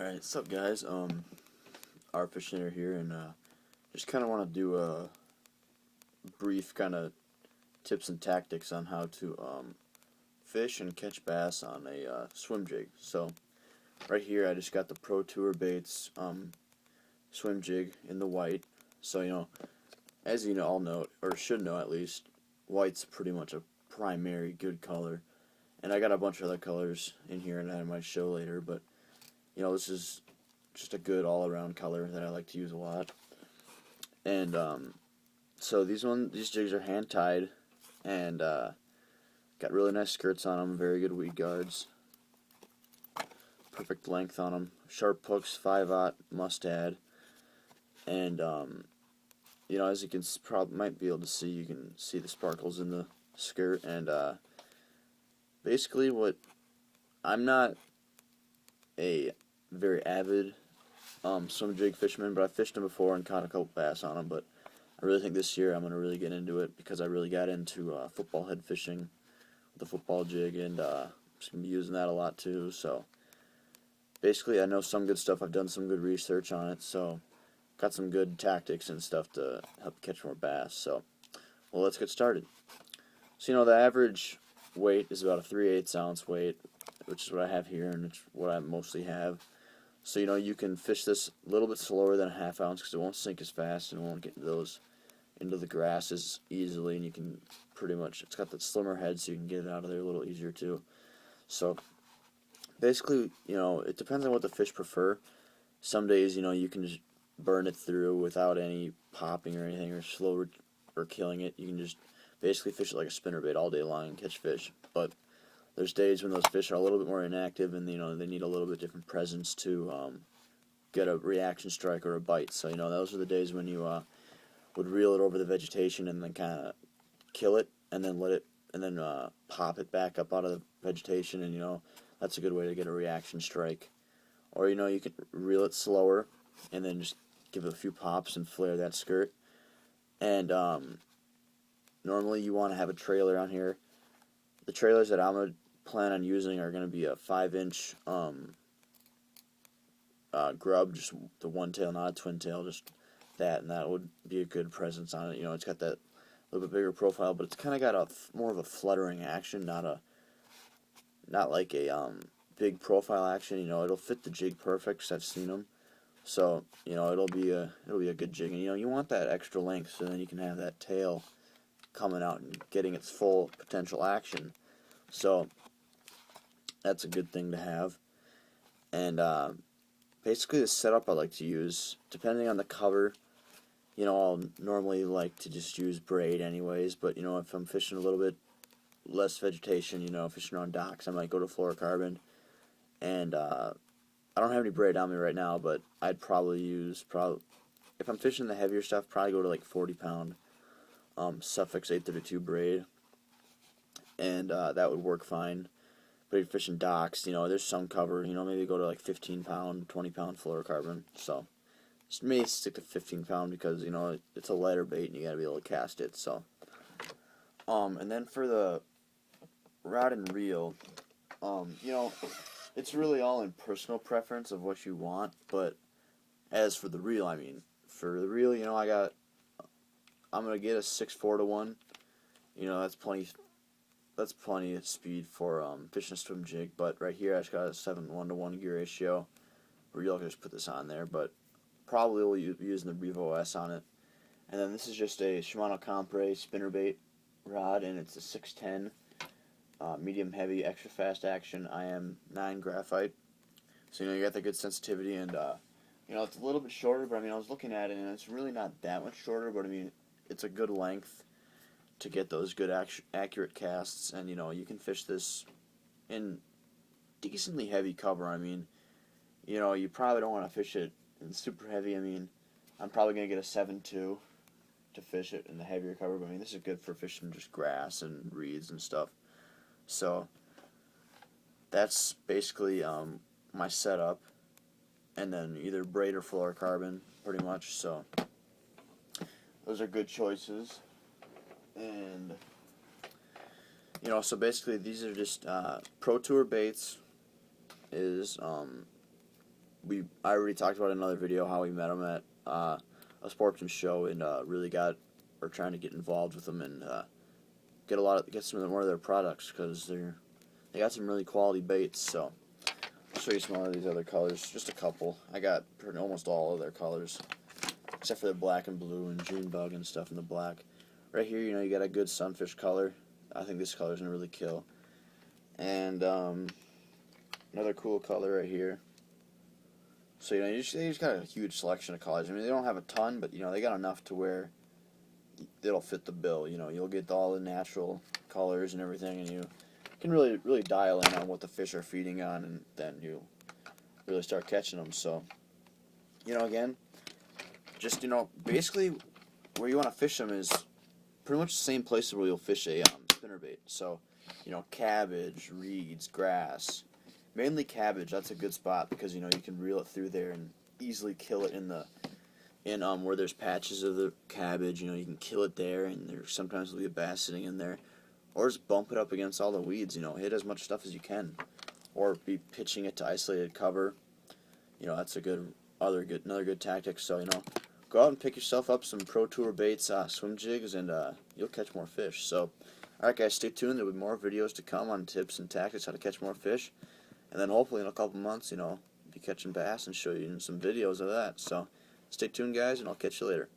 Alright, what's up guys? Our Fishinator here, and just kind of want to do a brief kind of tips and tactics on how to fish and catch bass on a swim jig. So right here I just got the Pro Tour Baits swim jig in the white. So as you know, all know, or should know at least, white's pretty much a primary good color. And I got a bunch of other colors in here and I might show later, but this is just a good all-around color that I like to use a lot. And so these jigs are hand tied and got really nice skirts on them, very good weed guards, perfect length on them, sharp hooks, 5/0 must add, and as you can probably might be able to see, you can see the sparkles in the skirt. And basically, what I'm not a very avid swim jig fisherman, but I've fished them before and caught a couple bass on them. But I really think this year I'm going to really get into it because I really got into football head fishing with the football jig, and I'm just going to be using that a lot too. So basically I know some good stuff. I've done some good research on it, so got some good tactics and stuff to help catch more bass. So, well, let's get started. So the average weight is about a 3/8 ounce weight, which is what I have here, and it's what I mostly have. So you can fish this a little bit slower than a 1/2 ounce because it won't sink as fast and it won't get into the grass as easily, and you can pretty much, it's got the slimmer head so you can get it out of there a little easier too. So basically, it depends on what the fish prefer. Some days, you can just burn it through without any popping or anything, or slow or killing it. You can just basically fish it like a spinnerbait all day long and catch fish. But there's days when those fish are a little bit more inactive, and they need a little bit different presence to get a reaction strike or a bite. So those are the days when you would reel it over the vegetation and then kind of kill it, and then let it, and then pop it back up out of the vegetation, and that's a good way to get a reaction strike. Or you can reel it slower and then just give it a few pops and flare that skirt. And normally you want to have a trailer on here. The trailers that I'm going to plan on using are going to be a 5-inch grub, just the one tail, not a twin tail, just that, and that would be a good presence on it. It's got that little bit bigger profile, but it's kind of got more of a fluttering action, not like a big profile action. It'll fit the jig perfect, 'cause I've seen them. So it'll be a good jig, and you want that extra length, so then you can have that tail coming out and getting its full potential action. So that's a good thing to have. And basically the setup I like to use, depending on the cover, I'll normally like to just use braid anyways, but if I'm fishing a little bit less vegetation, fishing on docks, I might go to fluorocarbon. And I don't have any braid on me right now, but I'd probably use, if I'm fishing the heavier stuff, probably go to like 40-pound Sufix 832 braid, and that would work fine. But if you're fishing docks, there's some cover, maybe go to like 15-pound, 20-pound fluorocarbon. So just maybe stick to 15-pound because, it's a lighter bait and you gotta be able to cast it. So, and then for the rod and reel, it's really all in personal preference of what you want. But as for the reel, I'm gonna get a 6/4-1. That's plenty of speed for fishing a swim jig. But right here I just got a 7:1 gear ratio. Reel, I'll just put this on there, but probably we'll be using the Revo S on it. And then this is just a Shimano Compre spinnerbait rod, and it's a 610 medium heavy, extra fast action IM9 graphite. So you got the good sensitivity, and it's a little bit shorter, but I was looking at it and it's really not that much shorter, but it's a good length to get those good accurate casts. And you can fish this in decently heavy cover. You probably don't want to fish it in super heavy. I'm probably going to get a 7.2 to fish it in the heavier cover, but this is good for fishing just grass and reeds and stuff. So that's basically my setup, and then either braid or fluorocarbon, pretty much. So those are good choices. And so basically these are just Pro Tour Baits is I already talked about in another video how we met him at a sportsman show, and really we're trying to get involved with them and get some more of their products, because they got some really quality baits. So I'll show you some more of these other colors, just a couple. I got almost all of their colors, except for the black and blue and June bug and stuff in the black. Right here, you got a good sunfish color. I think this color's gonna really kill. And another cool color right here. So they just got a huge selection of colors. I mean, they don't have a ton, but they got enough to where it'll fit the bill. You'll get all the natural colors and everything, and you can really dial in on what the fish are feeding on, and then you really start catching them. So, again, just basically where you want to fish them is pretty much the same places where you'll fish a spinnerbait. So, cabbage, reeds, grass. Mainly cabbage. That's a good spot because you can reel it through there and easily kill it in where there's patches of the cabbage. You can kill it there, and there sometimes will be a bass sitting in there, or just bump it up against all the weeds. Hit as much stuff as you can, or be pitching it to isolated cover. That's another good tactic. So go out and pick yourself up some Pro Tour baits, swim jigs, and you'll catch more fish. So, alright guys, stay tuned. There'll be more videos to come on tips and tactics how to catch more fish. And then hopefully in a couple months, be catching bass and show you some videos of that. So stay tuned, guys, and I'll catch you later.